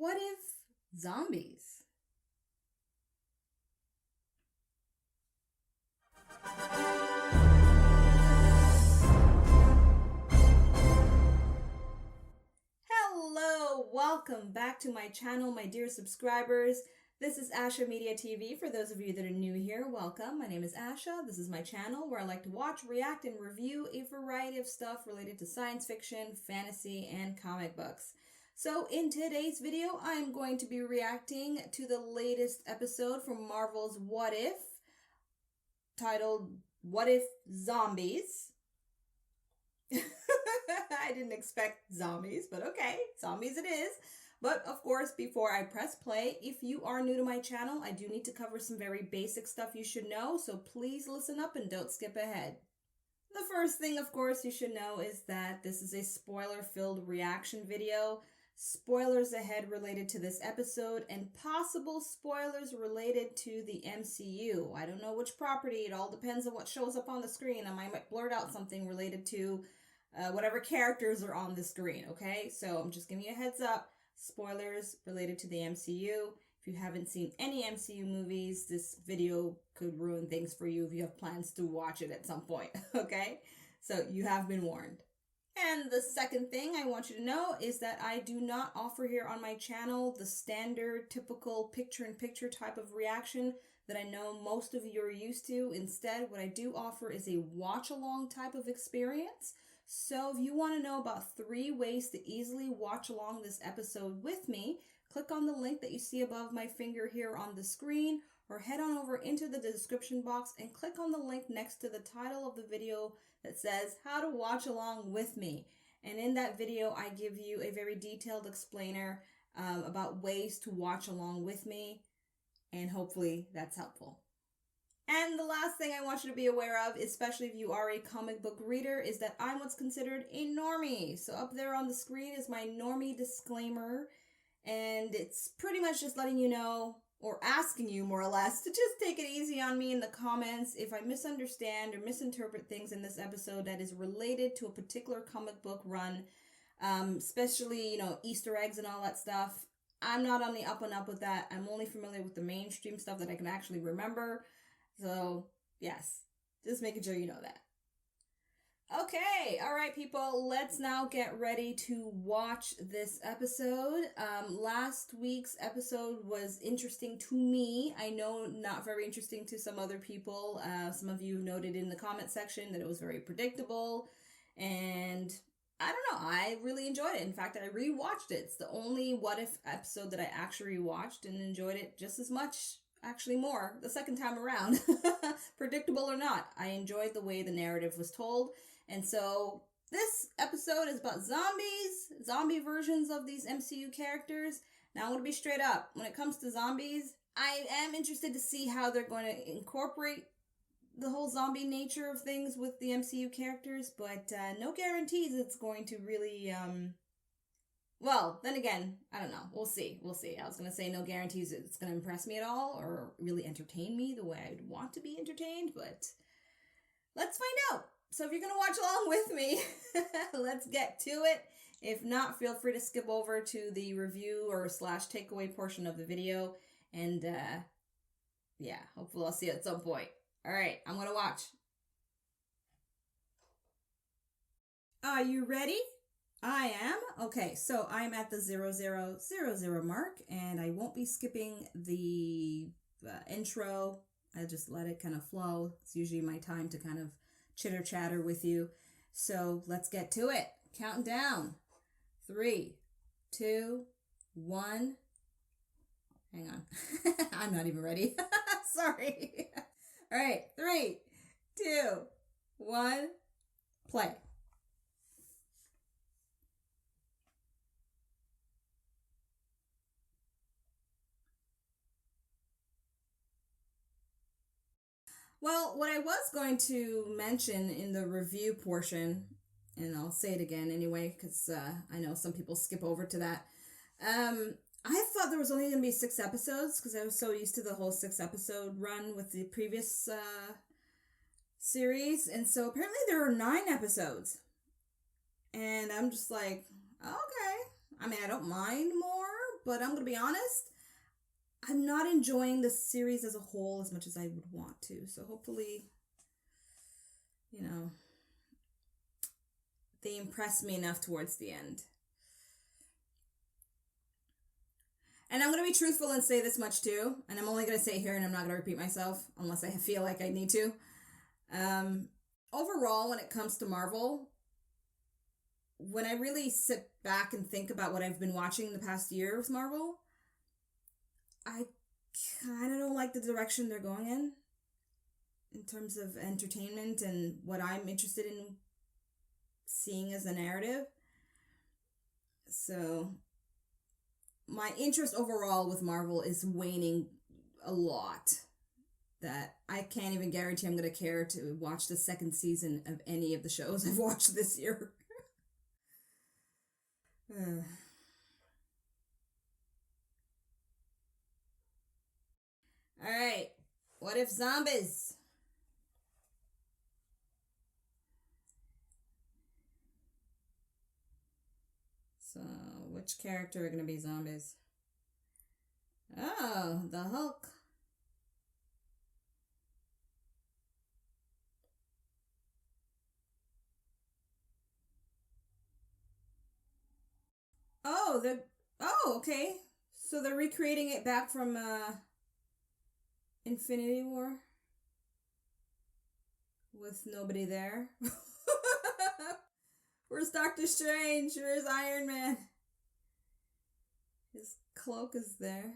What if zombies? Hello, welcome back to my channel, my dear subscribers. This is Asha Media TV. For those of you that are new here, welcome. My name is Asha. This is my channel where I like to watch, react, and review a variety of stuff related to science fiction, fantasy, and comic books. So in today's video, I'm going to be reacting to the latest episode from Marvel's What If, titled What If Zombies? I didn't expect zombies, but okay, zombies it is. But of course, before I press play, if you are new to my channel, I do need to cover some very basic stuff you should know, so please listen up and don't skip ahead. The first thing, of course, you should know is that this is a spoiler-filled reaction video. Spoilers ahead related to this episode and possible spoilers related to the MCU. I don't know which property, it all depends on what shows up on the screen. I might blurt out something related to whatever characters are on the screen, okay? So I'm just giving you a heads up. Spoilers related to the MCU. If you haven't seen any MCU movies, this video could ruin things for you if you have plans to watch it at some point, okay? So you have been warned. And the second thing I want you to know is that I do not offer here on my channel the standard, typical picture-in-picture type of reaction that I know most of you are used to. Instead, what I do offer is a watch-along type of experience. So if you want to know about 3 ways to easily watch along this episode with me, click on the link that you see above my finger here on the screen, or head on over into the description box and click on the link next to the title of the video that says how to watch along with me. And in that video, I give you a very detailed explainer about ways to watch along with me, and hopefully that's helpful. And the last thing I want you to be aware of, especially if you are a comic book reader, is that I'm what's considered a normie. So up there on the screen is my normie disclaimer, and it's pretty much just letting you know, or asking you more or less, to just take it easy on me in the comments if I misunderstand or misinterpret things in this episode that is related to a particular comic book run, especially, Easter eggs and all that stuff. I'm not on the up and up with that. I'm only familiar with the mainstream stuff that I can actually remember. So, yes, just making sure you know that. Okay, all right, people, let's now get ready to watch this episode. Last week's episode was interesting to me. I know not very interesting to some other people. Some of you noted in the comment section that it was very predictable, and I don't know, I really enjoyed it. In fact, I rewatched it. It's the only What If episode that I actually rewatched and enjoyed it just as much, actually more, the second time around. Predictable or not, I enjoyed the way the narrative was told. And so this episode is about zombies, zombie versions of these MCU characters. Now I'm going to be straight up. When it comes to zombies, I am interested to see how they're going to incorporate the whole zombie nature of things with the MCU characters, but no guarantees it's going to really, well, then again, I don't know. We'll see. I was going to say no guarantees it's going to impress me at all or really entertain me the way I'd want to be entertained, but let's find out. So if you're going to watch along with me, let's get to it. If not, feel free to skip over to the review or / takeaway portion of the video. And yeah, hopefully I'll see you at some point. All right, I'm going to watch. Are you ready? I am. Okay, so I'm at the 0000 mark, and I won't be skipping the intro. I just let it kind of flow. It's usually my time to kind of chitter chatter with you. So let's get to it. Counting down. 3, 2, 1. Hang on. I'm not even ready. Sorry. All right. 3, 2, 1. Play. Well, what I was going to mention in the review portion, and I'll say it again anyway, because I know some people skip over to that. I thought there was only going to be 6 episodes, because I was so used to the whole 6-episode run with the previous series, and so apparently there are 9 episodes. And I'm just like, okay. I mean, I don't mind more, but I'm gonna be honest, I'm not enjoying the series as a whole as much as I would want to. So hopefully, you know, they impress me enough towards the end. And I'm going to be truthful and say this much too. And I'm only going to say it here and I'm not going to repeat myself unless I feel like I need to. Overall, when it comes to Marvel, when I really sit back and think about what I've been watching in the past year with Marvel, I kind of don't like the direction they're going in terms of entertainment and what I'm interested in seeing as a narrative. So my interest overall with Marvel is waning a lot. That I can't even guarantee I'm going to care to watch the second season of any of the shows I've watched this year. Alright, what if zombies? So, which character are going to be zombies? Oh, the Hulk. Okay. So they're recreating it back from Infinity War with nobody there. Where's Doctor Strange? Where's Iron Man? His cloak is there.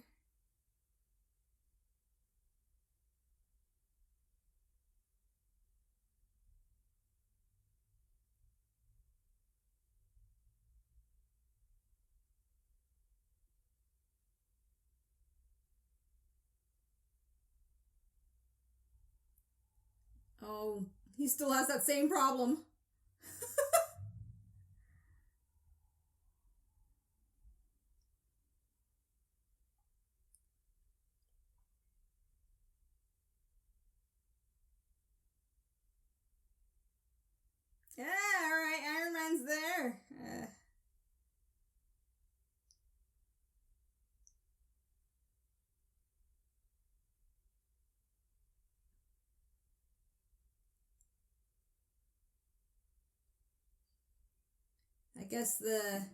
Oh, he still has that same problem. Yeah, alright, Iron Man's there. I guess the...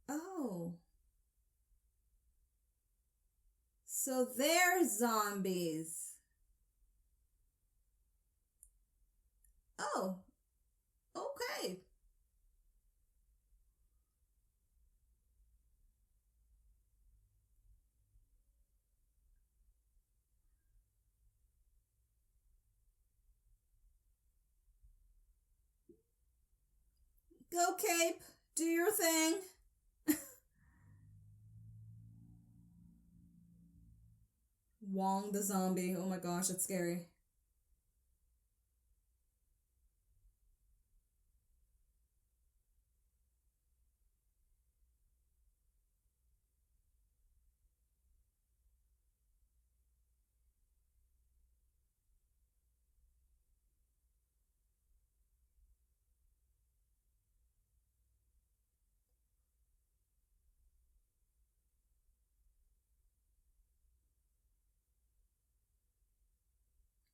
Oh. So they're zombies. Oh. Okay. Go, Cape. Do your thing. Wong the zombie. Oh my gosh, that's scary.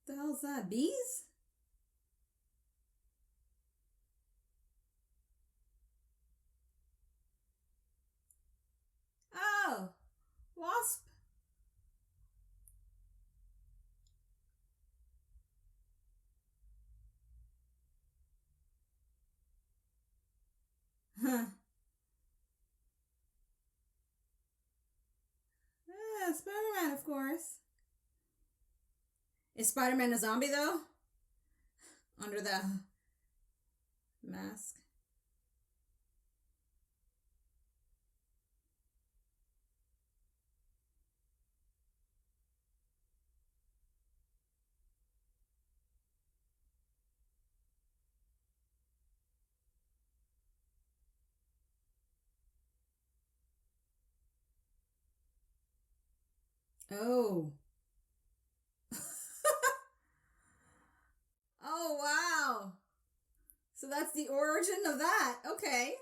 The hell's that? Bees? Oh. Wasp. Huh. Yeah, Spider-Man, of course. Is Spider-Man a zombie, though? Under the mask. Oh. Oh, wow. So that's the origin of that. Okay.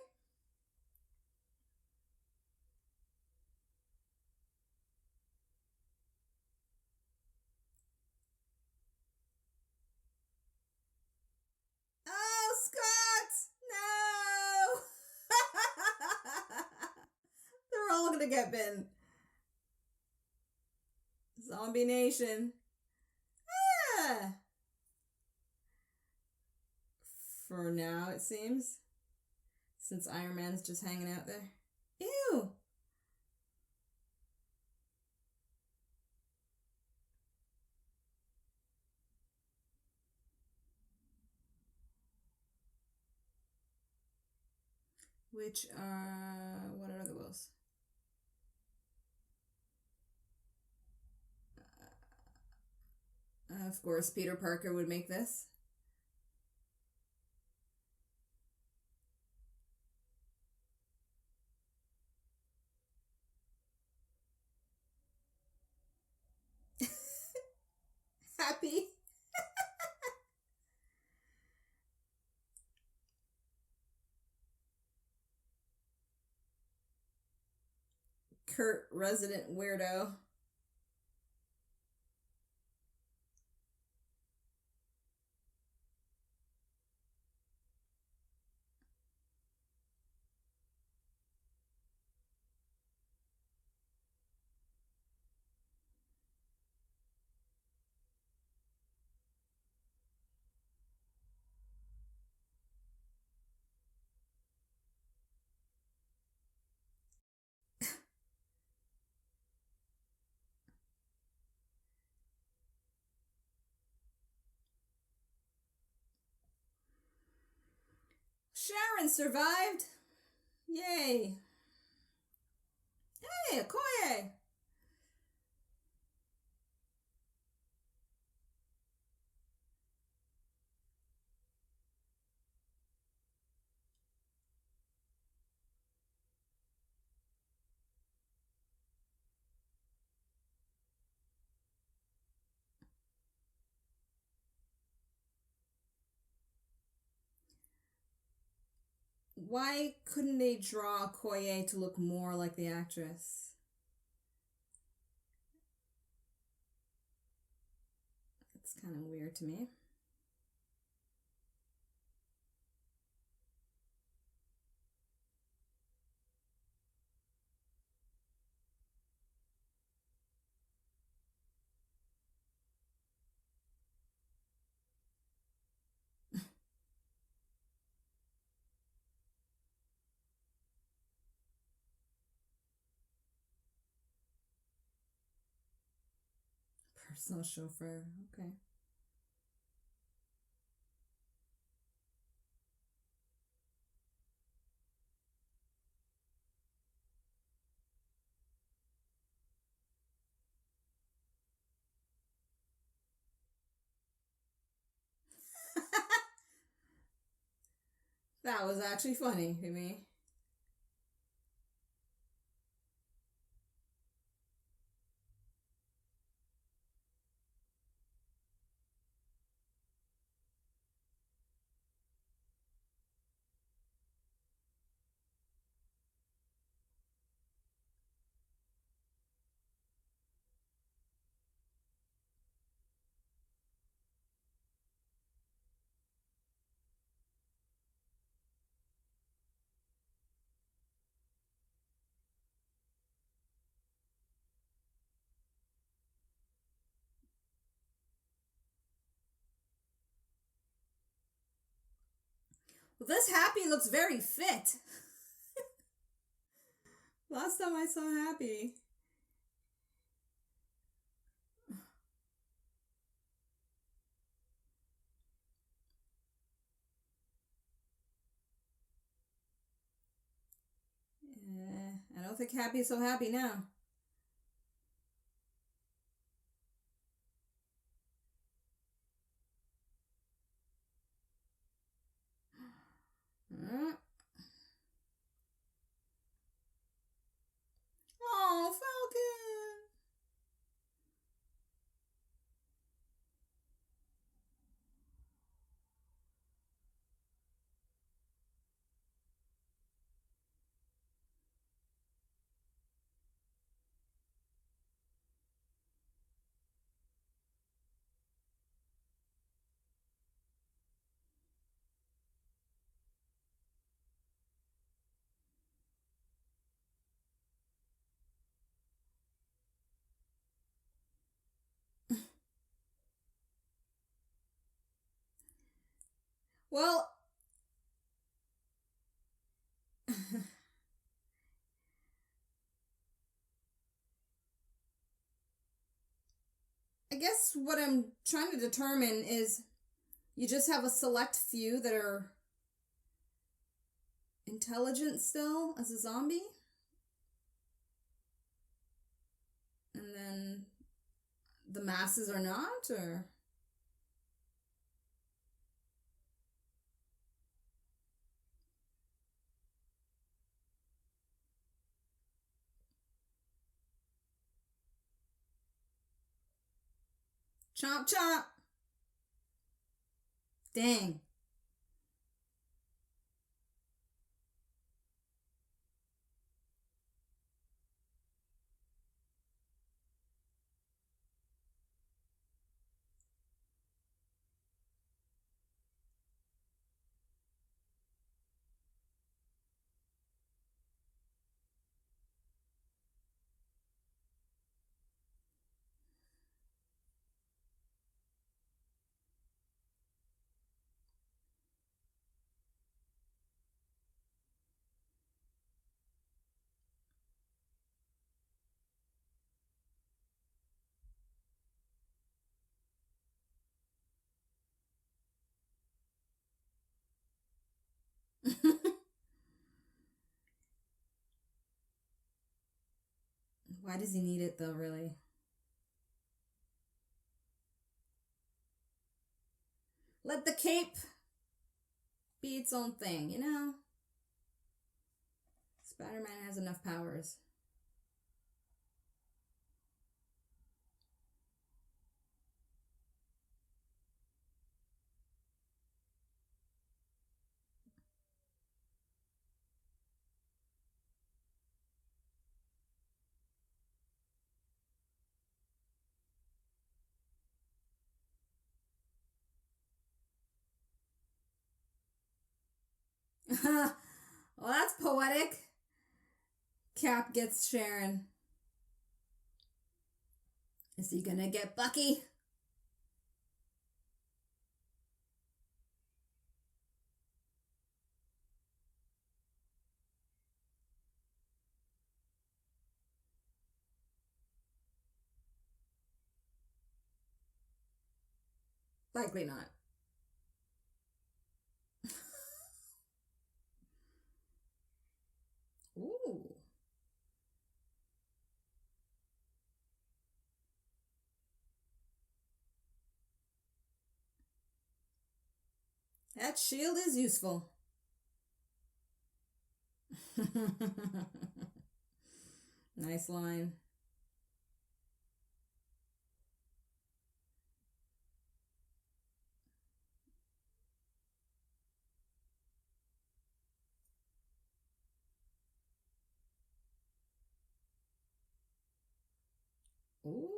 Oh, Scott! No! They're all gonna get bitten. Zombie Nation. Ah! For now, it seems. Since Iron Man's just hanging out there. Ew! Which are... what are the wills? Of course, Peter Parker would make this. Happy. Kurt, resident weirdo. Sharon survived. Yay. Hey, Okoye. Why couldn't they draw Okoye to look more like the actress? It's kind of weird to me. Personal chauffeur. Okay. That was actually funny to me. Well, this Happy looks very fit. Last time I saw Happy. I don't think Happy's so happy now. Oh, Falcon! Well, I guess what I'm trying to determine is you just have a select few that are intelligent still as a zombie? And then the masses are not? Or. Chomp chomp! Dang. Why does he need it though, really? Let the cape be its own thing, you know? Spider-Man has enough powers. Well, that's poetic. Cap gets Sharon. Is he gonna get Bucky? Likely not. Ooh. That shield is useful. Nice line. Ooh.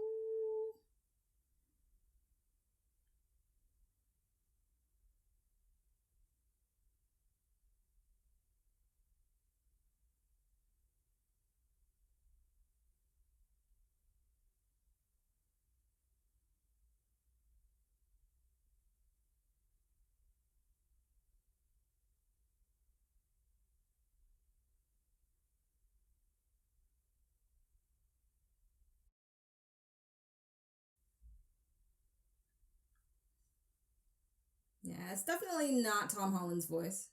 Yeah, it's definitely not Tom Holland's voice.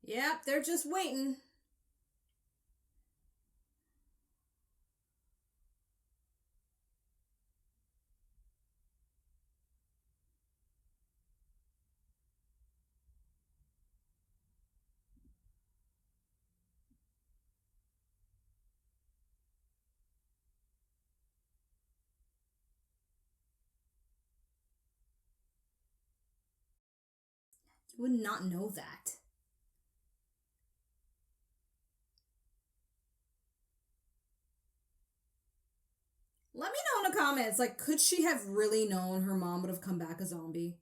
Yep, they're just waiting. You would not know that. Let me know in the comments, like, could she have really known her mom would have come back a zombie?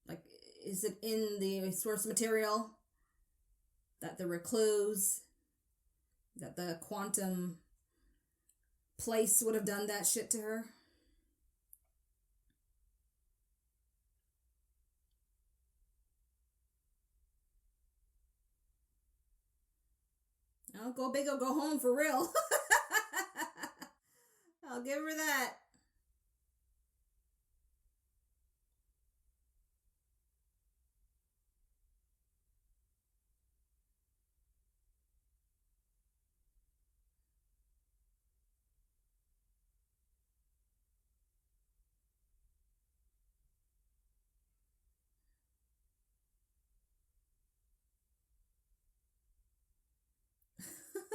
Like, is it in the source material that there were clues that the quantum place would have done that shit to her? I'll go big or go home for real. I'll give her that.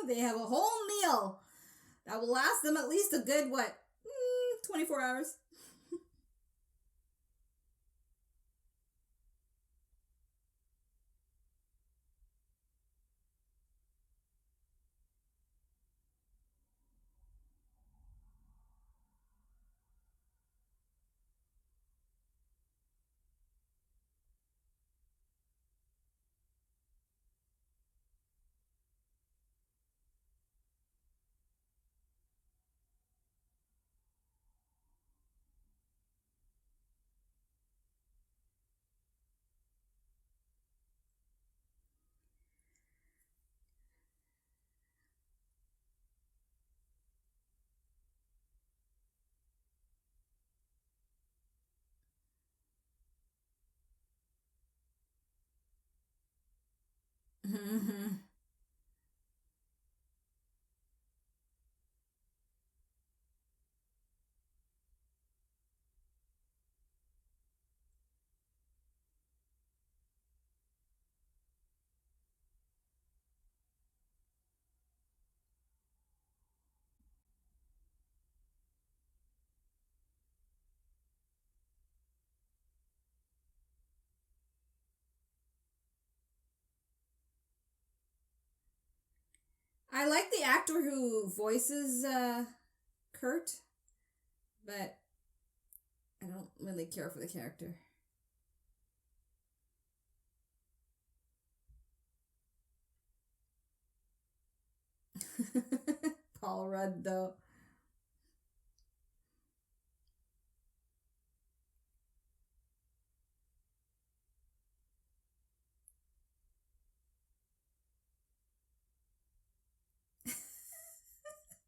They have a whole meal that will last them at least a good, what, 24 hours? I like the actor who voices Kurt, but I don't really care for the character. Paul Rudd, though.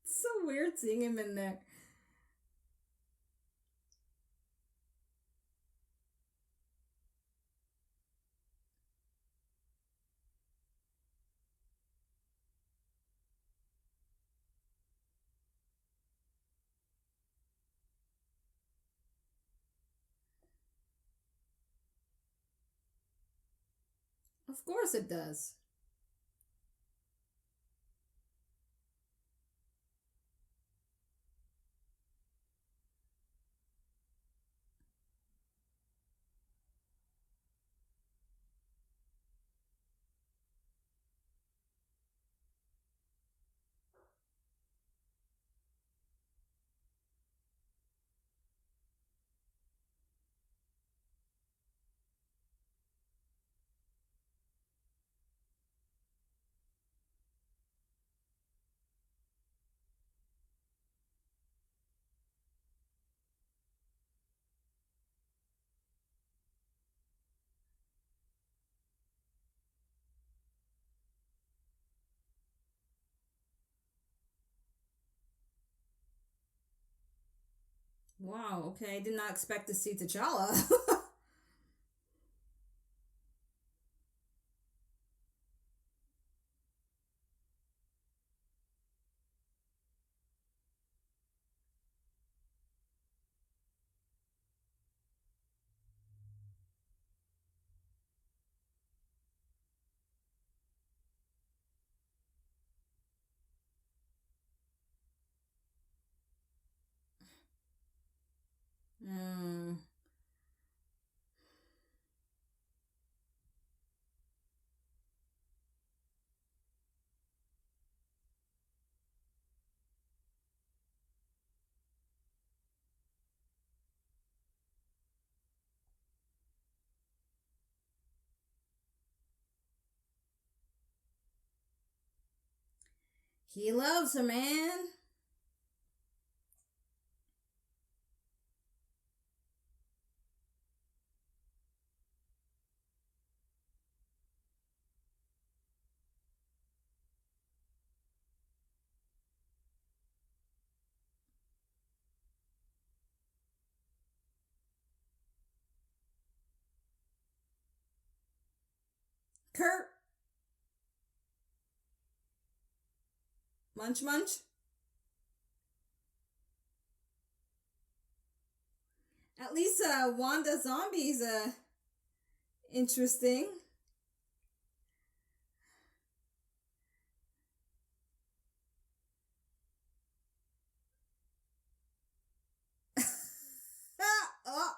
It's so weird seeing him in there. Of course it does. Wow, okay. I did not expect to see T'Challa. Hmm. He loves her, man. Kurt. Munch munch. At least Wanda Zombie's interesting. Oh.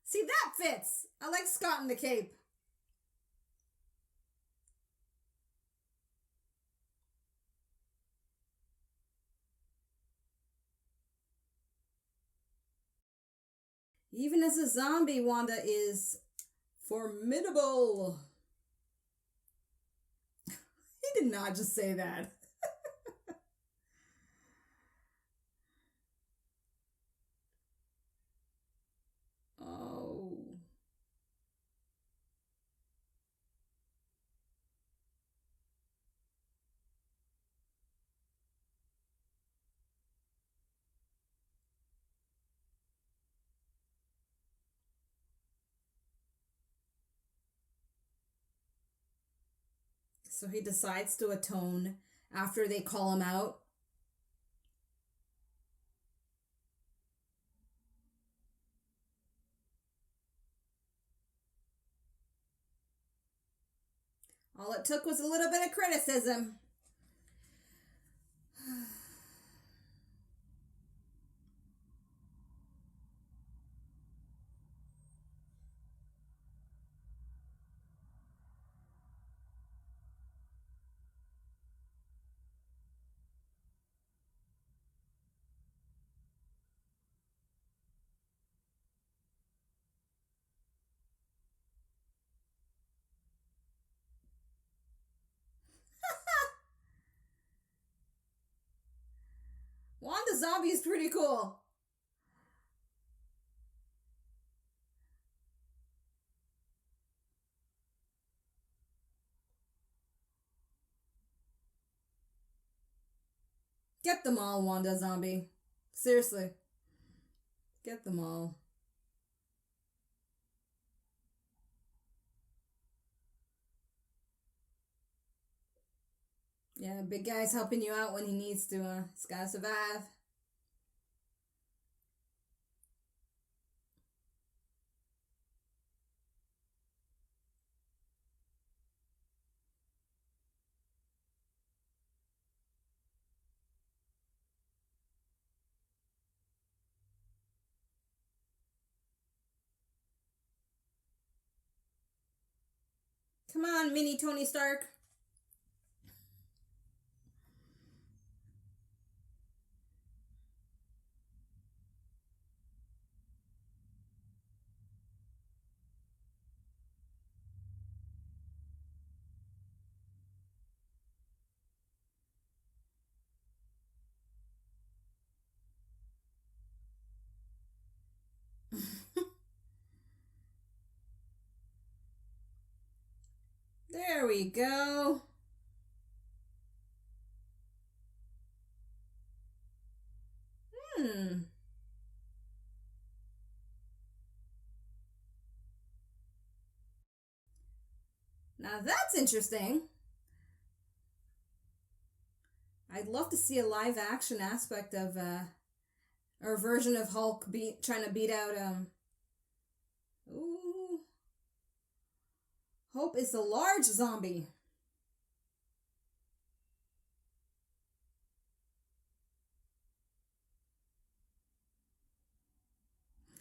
See, that fits. I like Scott in the cape. Even as a zombie, Wanda is formidable. He did not just say that. Oh. So he decides to atone after they call him out. All it took was a little bit of criticism. Wanda Zombie is pretty cool. Get them all, Wanda Zombie. Seriously. Get them all. Yeah, big guy's helping you out when he needs to. He's gotta survive. Come on, mini Tony Stark. There we go. Hmm. Now that's interesting. I'd love to see a live action aspect of or version of Hulk trying to beat out ooh. Hope is a large zombie.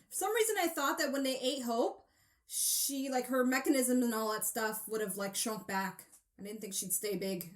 For some reason I thought that when they ate Hope, she like her mechanism and all that stuff would have like shrunk back. I didn't think she'd stay big.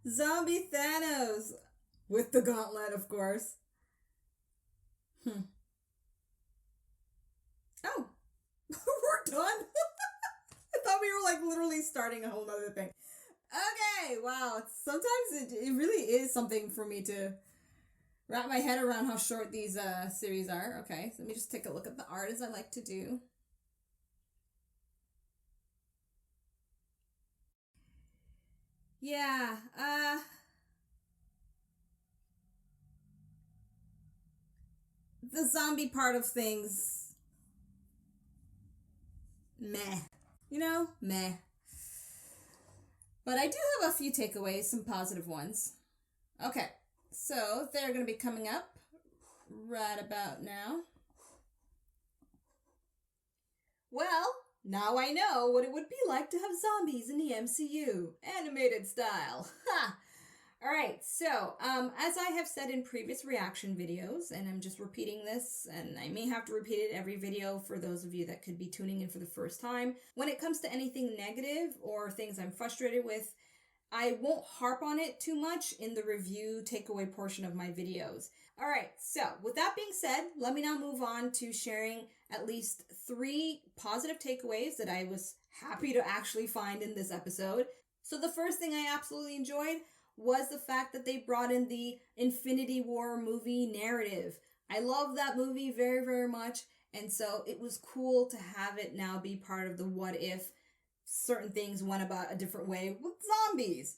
Zombie Thanos. With the gauntlet, of course. Oh. We're done? I thought we were like literally starting a whole nother thing. Okay, wow. Sometimes it really is something for me to wrap my head around how short these series are. Okay, so let me just take a look at the art as I like to do. Yeah, the zombie part of things, meh. You know, meh. But I do have a few takeaways, some positive ones. Okay, so they're going to be coming up right about now. Well, now I know what it would be like to have zombies in the MCU, animated style. Ha! Alright, so, as I have said in previous reaction videos, and I'm just repeating this, and I may have to repeat it every video for those of you that could be tuning in for the first time, when it comes to anything negative or things I'm frustrated with, I won't harp on it too much in the review takeaway portion of my videos. Alright, so with that being said, let me now move on to sharing at least 3 positive takeaways that I was happy to actually find in this episode. So the first thing I absolutely enjoyed was the fact that they brought in the Infinity War movie narrative. I love that movie very, very much, and so it was cool to have it now be part of the what if certain things went about a different way with zombies.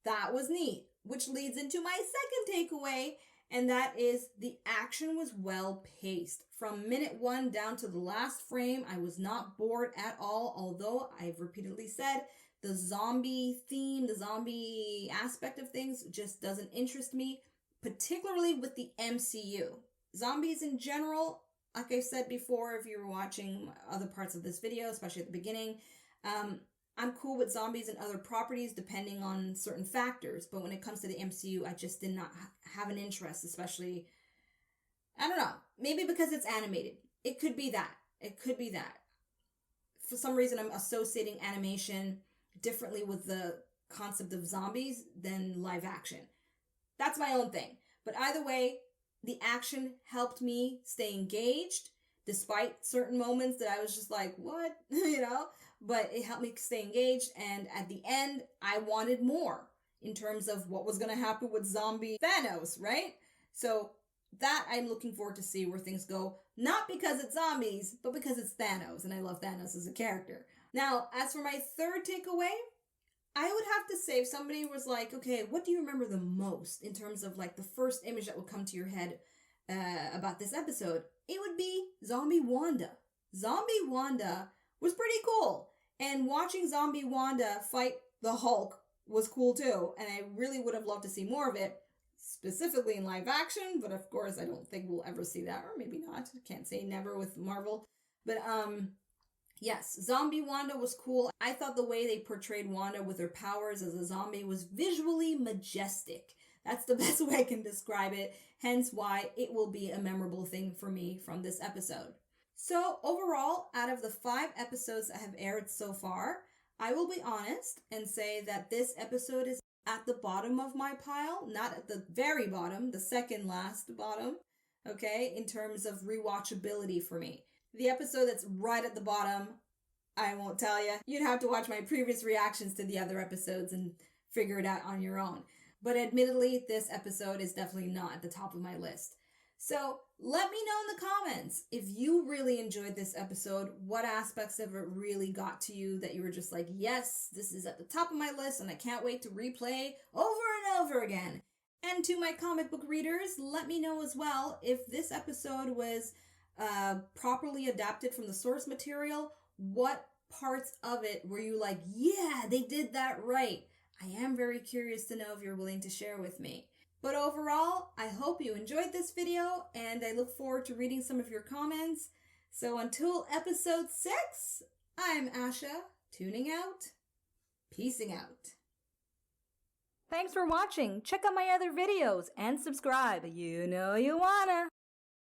That was neat, which leads into my second takeaway, and that is the action was well paced. From minute 1 down to the last frame, I was not bored at all, although I've repeatedly said the zombie theme, the zombie aspect of things just doesn't interest me, particularly with the MCU. Zombies in general, like I said before, if you were watching other parts of this video, especially at the beginning, I'm cool with zombies and other properties depending on certain factors, but when it comes to the MCU, I just did not have an interest, especially, I don't know, maybe because it's animated. It could be that. It could be that. For some reason, I'm associating animation differently with the concept of zombies than live action. That's my own thing. But either way, the action helped me stay engaged despite certain moments that I was just like, what? You know? But it helped me stay engaged, and at the end, I wanted more in terms of what was going to happen with zombie Thanos, right? So that I'm looking forward to see where things go, not because it's zombies, but because it's Thanos, and I love Thanos as a character. Now, as for my third takeaway, I would have to say if somebody was like, okay, what do you remember the most in terms of like the first image that would come to your head about this episode, it would be Zombie Wanda. Zombie Wanda was pretty cool. And watching Zombie Wanda fight the Hulk was cool too. And I really would have loved to see more of it, specifically in live action. But of course, I don't think we'll ever see that. Or maybe not. Can't say never with Marvel. But yes, Zombie Wanda was cool. I thought the way they portrayed Wanda with her powers as a zombie was visually majestic. That's the best way I can describe it. Hence why it will be a memorable thing for me from this episode. So overall, out of the 5 episodes that have aired so far, I will be honest and say that this episode is at the bottom of my pile, not at the very bottom, the second last bottom, okay, in terms of rewatchability for me. The episode that's right at the bottom, I won't tell you. You'd have to watch my previous reactions to the other episodes and figure it out on your own. But admittedly, this episode is definitely not at the top of my list. So let me know in the comments if you really enjoyed this episode, what aspects of it really got to you that you were just like, yes, this is at the top of my list and I can't wait to replay over and over again. And to my comic book readers, let me know as well if this episode was properly adapted from the source material. What parts of it were you like, yeah, they did that right? I am very curious to know if you're willing to share with me. But overall, I hope you enjoyed this video, and I look forward to reading some of your comments. So until episode 6, I'm Asha, tuning out, peacing out. Thanks for watching. Check out my other videos and subscribe. You know you wanna.